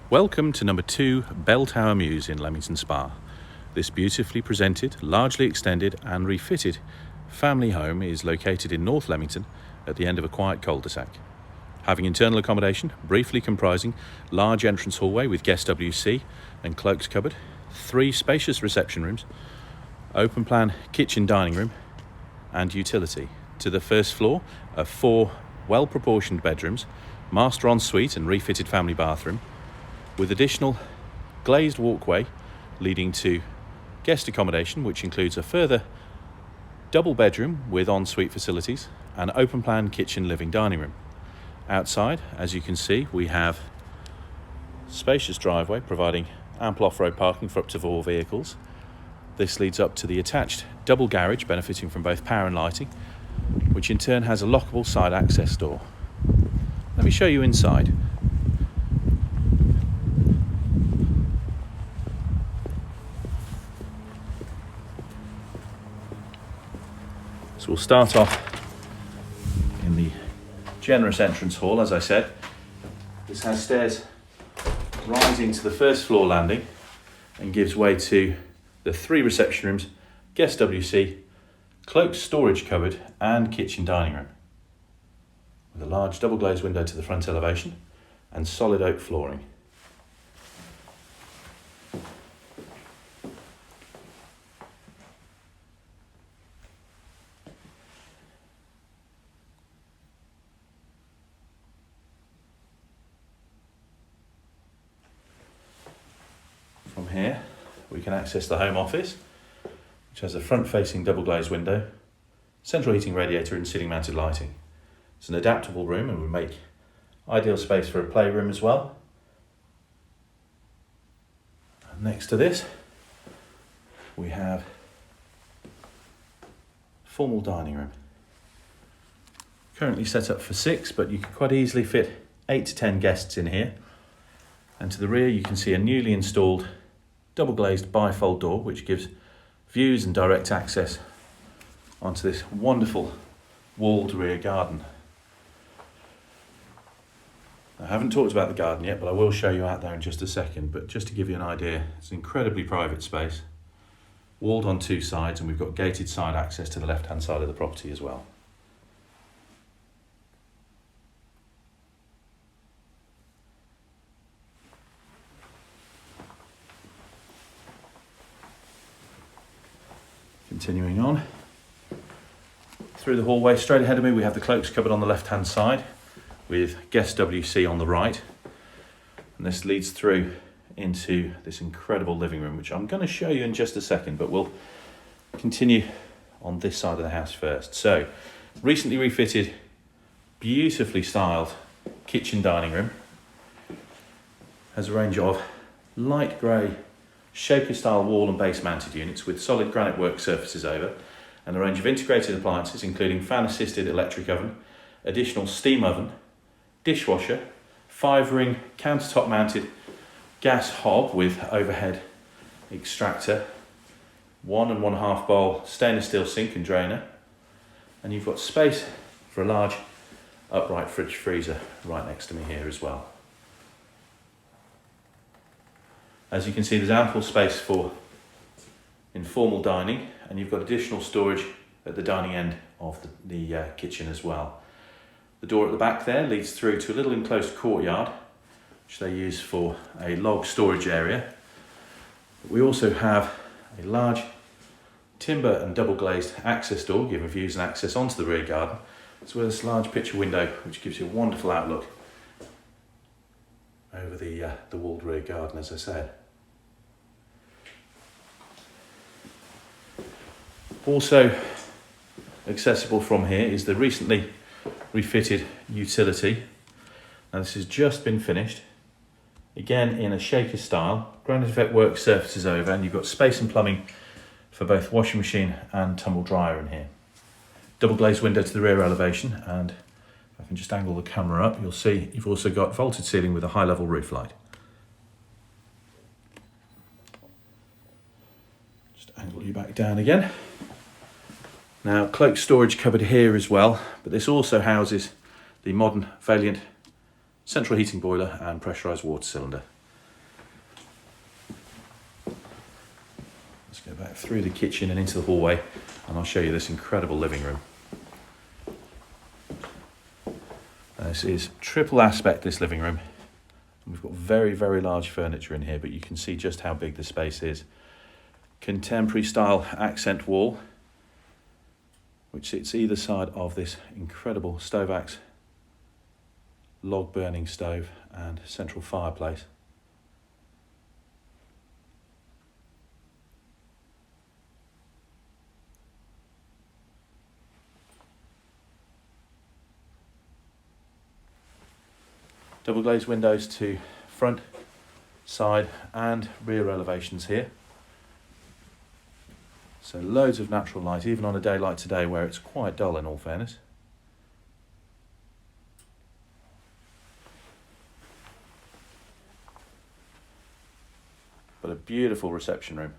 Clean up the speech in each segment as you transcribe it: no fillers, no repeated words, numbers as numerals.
Welcome to number 2 Bell Tower Mews in Leamington Spa. This beautifully presented, largely extended and refitted family home is located in North Leamington at the end of a quiet cul-de-sac. Having internal accommodation, briefly comprising large entrance hallway with guest WC and cloaked cupboard, 3 spacious reception rooms, open plan kitchen dining room and utility. To the first floor are 4 well-proportioned bedrooms, master ensuite and refitted family bathroom, with additional glazed walkway leading to guest accommodation, which includes a further double bedroom with ensuite facilities and open plan kitchen living dining room. Outside, as you can see, we have spacious driveway providing ample off-road parking for up to 4 vehicles. This leads up to the attached double garage benefiting from both power and lighting, which in turn has a lockable side access door. Let me show you inside. So we'll start off in the generous entrance hall. As I said, this has stairs rising to the first floor landing and gives way to the 3 reception rooms, guest WC, cloaked storage cupboard and kitchen dining room, with a large double glazed window to the front elevation and solid oak flooring. From here, we can access the home office, which has a front-facing double-glazed window, central heating radiator and ceiling-mounted lighting. It's an adaptable room and would make ideal space for a playroom as well. And next to this, we have formal dining room. Currently set up for 6, but you can quite easily fit 8 to 10 guests in here. And to the rear, you can see a newly installed double glazed bifold door, which gives views and direct access onto this wonderful walled rear garden. I haven't talked about the garden yet, but I will show you out there in just a second. But just to give you an idea, it's an incredibly private space, walled on 2 sides, and we've got gated side access to the left-hand side of the property as well. Continuing on through the hallway, straight ahead of me we have the cloaks cupboard on the left hand side with guest WC on the right, and this leads through into this incredible living room, which I'm going to show you in just a second, but we'll continue on this side of the house first. So, recently refitted, beautifully styled kitchen dining room has a range of light grey shaker style wall and base mounted units with solid granite work surfaces over, and a range of integrated appliances including fan assisted electric oven, additional steam oven, dishwasher, 5-ring countertop mounted gas hob with overhead extractor, 1 1/2 bowl stainless steel sink and drainer, and you've got space for a large upright fridge freezer right next to me here as well. As you can see, there's ample space for informal dining, and you've got additional storage at the dining end of the kitchen as well. The door at the back there leads through to a little enclosed courtyard, which they use for a log storage area. We also have a large timber and double glazed access door giving views and access onto the rear garden, as well as this large picture window which gives you a wonderful outlook over the walled rear garden, as I said. Also accessible from here is the recently refitted utility. Now this has just been finished, again in a shaker style, granite effect work surfaces over, and you've got space and plumbing for both washing machine and tumble dryer in here. Double glazed window to the rear elevation, and if I can just angle the camera up, you'll see you've also got vaulted ceiling with a high level roof light. Just angle you back down again. Now, cloak storage cupboard here as well, but this also houses the modern Valiant central heating boiler and pressurised water cylinder. Go back through the kitchen and into the hallway, and I'll show you this incredible living room. This is triple aspect, this living room. We've got very, very large furniture in here, but you can see just how big the space is. Contemporary style accent wall, which sits either side of this incredible Stovax log burning stove and central fireplace. Double glazed windows to front, side and rear elevations here. So loads of natural light, even on a day like today where it's quite dull in all fairness. But a beautiful reception room.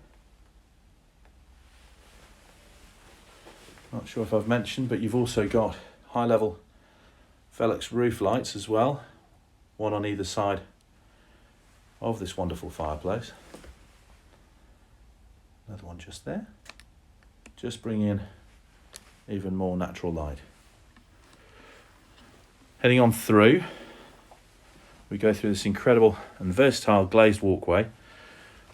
Not sure if I've mentioned, but you've also got high level Velux roof lights as well. One on either side of this wonderful fireplace. Another one just there. Just bring in even more natural light. Heading on through, we go through this incredible and versatile glazed walkway,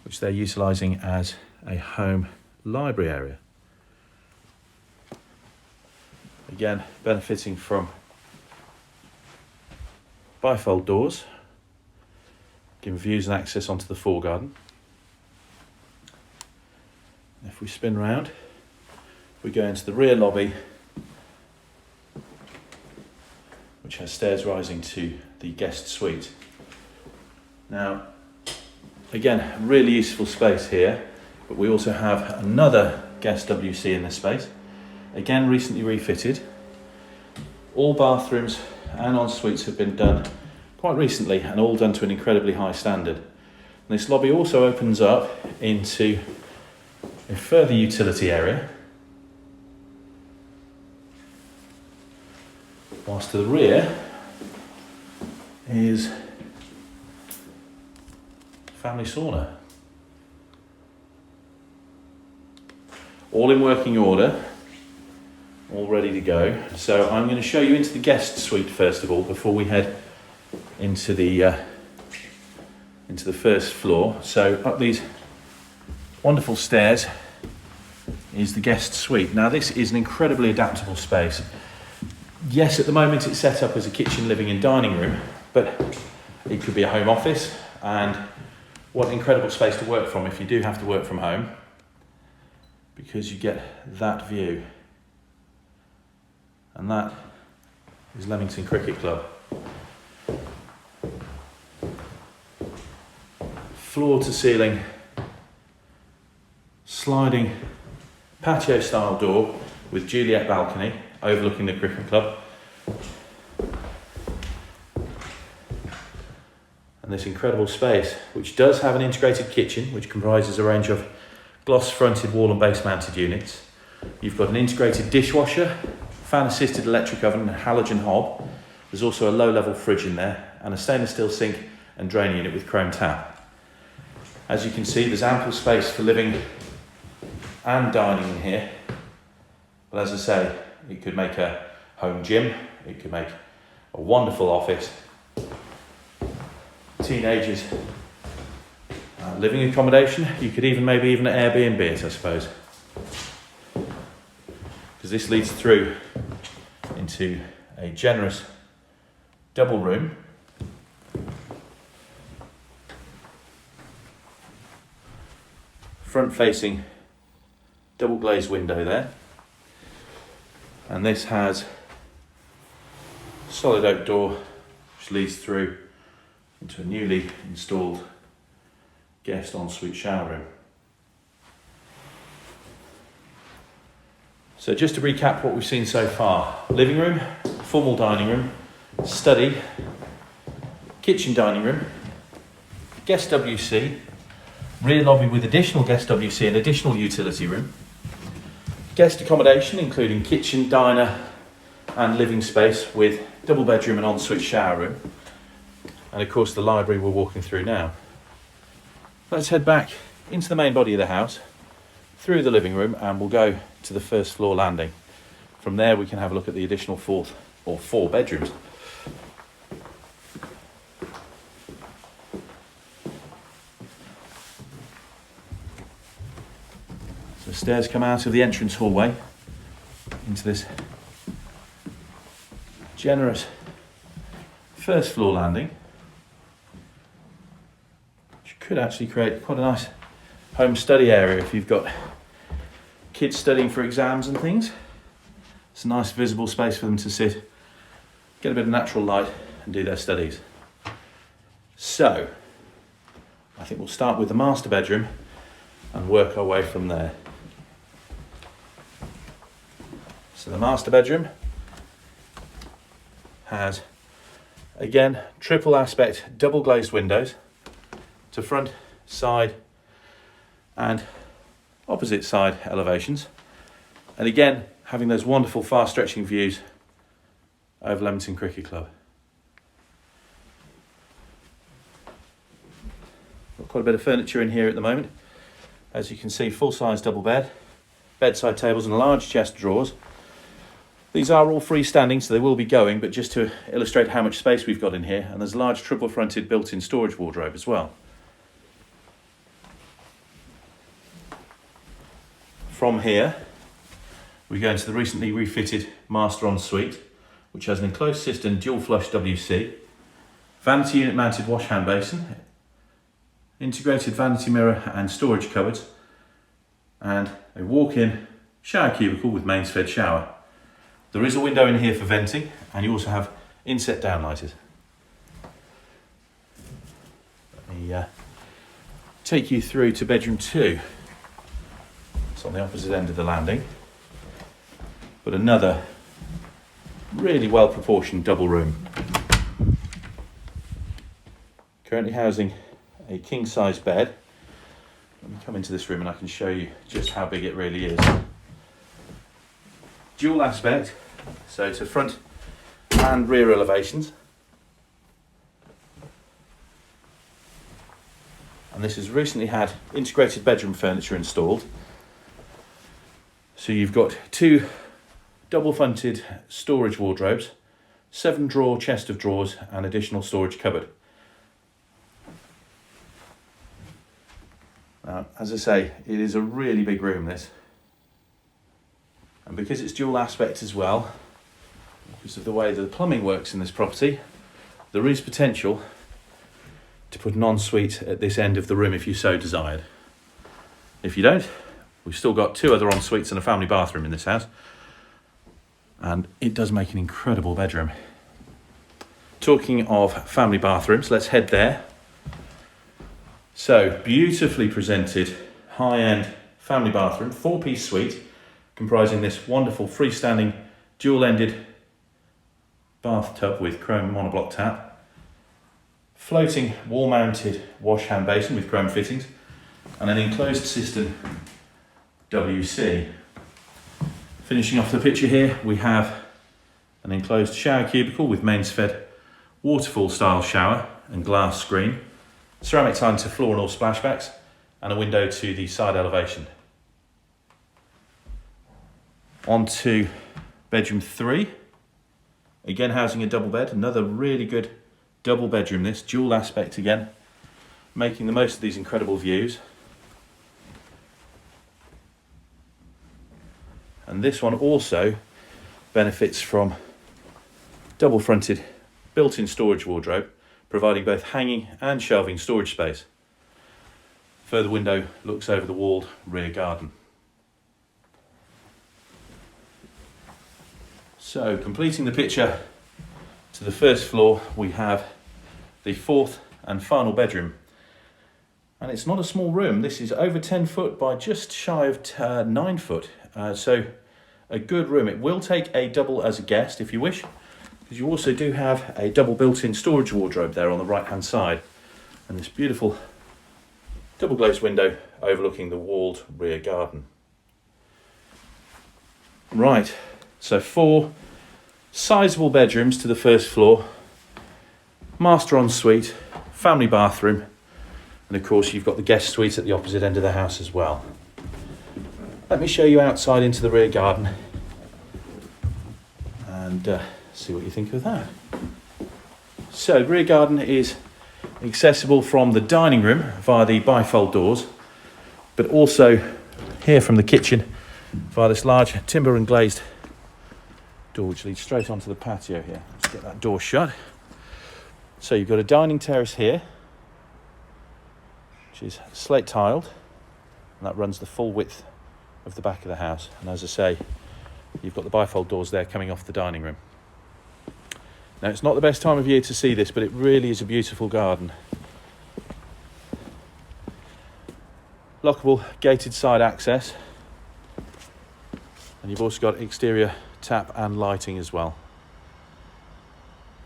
which they're utilising as a home library area. Again, benefiting from bifold doors, giving views and access onto the foregarden. If we spin round, we go into the rear lobby, which has stairs rising to the guest suite. Now, again, really useful space here, but we also have another guest WC in this space. Again, recently refitted. All bathrooms and en-suites have been done quite recently and all done to an incredibly high standard. And this lobby also opens up into a further utility area, whilst to the rear is family sauna. All in working order, all ready to go. So I'm going to show you into the guest suite first of all before we head into the first floor. So up these wonderful stairs is the guest suite. Now this is an incredibly adaptable space. Yes, at the moment it's set up as a kitchen, living and dining room, but it could be a home office, and what an incredible space to work from if you do have to work from home, because you get that view. And that is Leamington Cricket Club. Floor to ceiling, sliding patio style door with Juliet balcony overlooking the cricket club. And this incredible space, which does have an integrated kitchen, which comprises a range of gloss fronted wall and base mounted units. You've got an integrated dishwasher, fan assisted electric oven and halogen hob. There's also a low level fridge in there and a stainless steel sink and drain unit with chrome tap. As you can see, there's ample space for living and dining in here. But as I say, it could make a home gym, it could make a wonderful office. Teenagers, living accommodation, you could even maybe even Airbnb it, I suppose. Because this leads through into a generous double room. Front facing double glazed window there. And this has a solid oak door which leads through into a newly installed guest ensuite shower room. So just to recap what we've seen so far: living room, formal dining room, study, kitchen dining room, guest WC, rear lobby with additional guest WC and additional utility room, guest accommodation including kitchen, diner and living space with double bedroom and ensuite shower room, and of course the library we're walking through now. Let's head back into the main body of the house through the living room and we'll go to the first floor landing. From there we can have a look at the additional four bedrooms. So stairs come out of the entrance hallway into this generous first floor landing, which could actually create quite a nice home study area if you've got kids studying for exams and things. It's a nice visible space for them to sit, get a bit of natural light and do their studies. So I think we'll start with the master bedroom and work our way from there. So the master bedroom has, again, triple aspect double glazed windows to front, side and opposite side elevations, and again having those wonderful far stretching views over Leamington Cricket Club. Got quite a bit of furniture in here at the moment. As you can see, full size double bed, bedside tables and a large chest of drawers. These are all freestanding, so they will be going, but just to illustrate how much space we've got in here, and there's a large triple fronted built-in storage wardrobe as well. From here, we go into the recently refitted master ensuite, which has an enclosed cistern, dual flush WC, vanity unit mounted wash hand basin, integrated vanity mirror and storage cupboards, and a walk-in shower cubicle with mains fed shower. There is a window in here for venting, and you also have inset downlighters. Let me take you through to bedroom 2. It's on the opposite end of the landing, but another really well proportioned double room. Currently housing a king size bed. Let me come into this room and I can show you just how big it really is. Dual aspect, so to front and rear elevations. And this has recently had integrated bedroom furniture installed. So you've got 2 double fronted storage wardrobes, 7 drawer chest of drawers and additional storage cupboard. Now, as I say, it is a really big room, this. And because it's dual aspect as well, because of the way that the plumbing works in this property, there is potential to put an ensuite at this end of the room if you so desired. If you don't, we've still got 2 other ensuites and a family bathroom in this house, and it does make an incredible bedroom. Talking of family bathrooms, let's head there. So, beautifully presented high-end family bathroom, 4-piece suite, comprising this wonderful freestanding dual-ended bathtub with chrome monoblock tap, floating wall-mounted wash hand basin with chrome fittings, and an enclosed cistern WC. Finishing off the picture here, we have an enclosed shower cubicle with mains fed waterfall style shower and glass screen, ceramic tile to floor and all splashbacks, and a window to the side elevation. On to bedroom 3, again housing a double bed, another really good double bedroom this, dual aspect again, making the most of these incredible views. And this one also benefits from double fronted built-in storage wardrobe, providing both hanging and shelving storage space. Further window looks over the walled rear garden. So, completing the picture to the first floor, we have the 4th and final bedroom. And it's not a small room. This is over 10 foot by just shy of 9 foot. So a good room. It will take a double as a guest if you wish, because you also do have a double built-in storage wardrobe there on the right hand side, and this beautiful double glazed window overlooking the walled rear garden. Right, so 4 sizable bedrooms to the first floor, master ensuite, family bathroom, and of course you've got the guest suite at the opposite end of the house as well. Let me show you outside into the rear garden and see what you think of that. So the rear garden is accessible from the dining room via the bifold doors, but also here from the kitchen via this large timber and glazed door which leads straight onto the patio here. Let's get that door shut. So you've got a dining terrace here, which is slate tiled, and that runs the full width of the back of the house. And as I say, you've got the bifold doors there coming off the dining room. Now, it's not the best time of year to see this, but it really is a beautiful garden. Lockable gated side access, and you've also got exterior tap and lighting as well.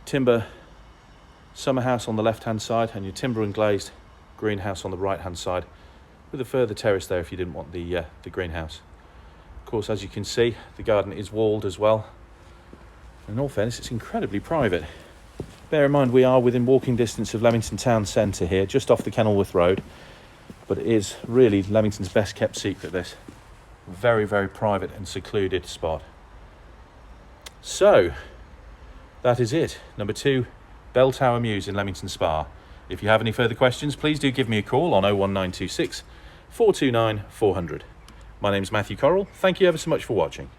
Timber summer house on the left hand side and your timber and glazed greenhouse on the right hand side, with a further terrace there if you didn't want the greenhouse. Of course, as you can see, the garden is walled as well. In all fairness, it's incredibly private. Bear in mind, we are within walking distance of Leamington town centre here, just off the Kenilworth Road, but it is really Leamington's best kept secret, this. Very, very private and secluded spot. So, that is it. Number 2, Bell Tower Mews in Leamington Spa. If you have any further questions, please do give me a call on 01926 429 400. My name's Matthew Correll. Thank you ever so much for watching.